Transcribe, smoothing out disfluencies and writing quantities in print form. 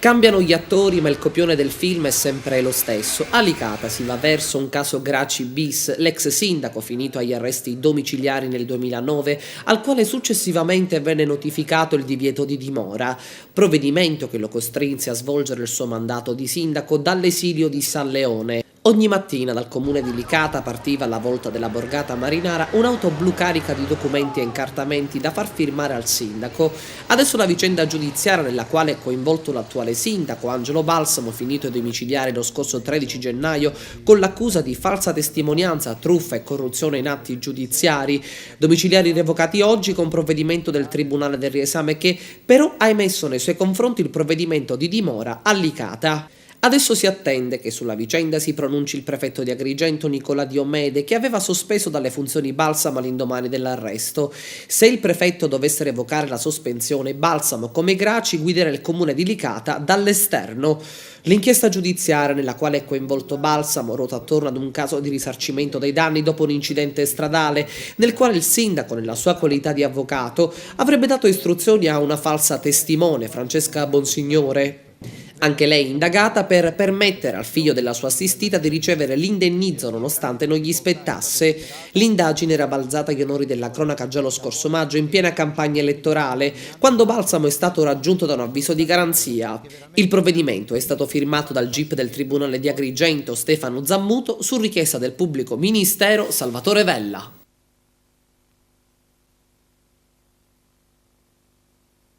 Cambiano gli attori, ma il copione del film è sempre lo stesso. A Licata si va verso un caso Graci bis, l'ex sindaco finito agli arresti domiciliari nel 2009, al quale successivamente venne notificato il divieto di dimora, provvedimento che lo costrinse a svolgere il suo mandato di sindaco dall'esilio di San Leone. Ogni mattina dal comune di Licata partiva alla volta della borgata marinara un'auto blu carica di documenti e incartamenti da far firmare al sindaco. Adesso la vicenda giudiziaria nella quale è coinvolto l'attuale sindaco Angelo Balsamo, finito ai domiciliari lo scorso 13 gennaio con l'accusa di falsa testimonianza, truffa e corruzione in atti giudiziari. Domiciliari revocati oggi con provvedimento del Tribunale del Riesame che però ha emesso nei suoi confronti il provvedimento di dimora a Licata. Adesso si attende che sulla vicenda si pronunci il prefetto di Agrigento Nicola Diomede, che aveva sospeso dalle funzioni Balsamo all'indomani dell'arresto. Se il prefetto dovesse revocare la sospensione, Balsamo come Graci guiderà il comune di Licata dall'esterno. L'inchiesta giudiziaria nella quale è coinvolto Balsamo ruota attorno ad un caso di risarcimento dei danni dopo un incidente stradale nel quale il sindaco, nella sua qualità di avvocato, avrebbe dato istruzioni a una falsa testimone, Francesca Bonsignore. Anche lei indagata per permettere al figlio della sua assistita di ricevere l'indennizzo nonostante non gli spettasse. L'indagine era balzata agli onori della cronaca già lo scorso maggio in piena campagna elettorale, quando Balsamo è stato raggiunto da un avviso di garanzia. Il provvedimento è stato firmato dal GIP del Tribunale di Agrigento Stefano Zammuto su richiesta del pubblico ministero Salvatore Vella.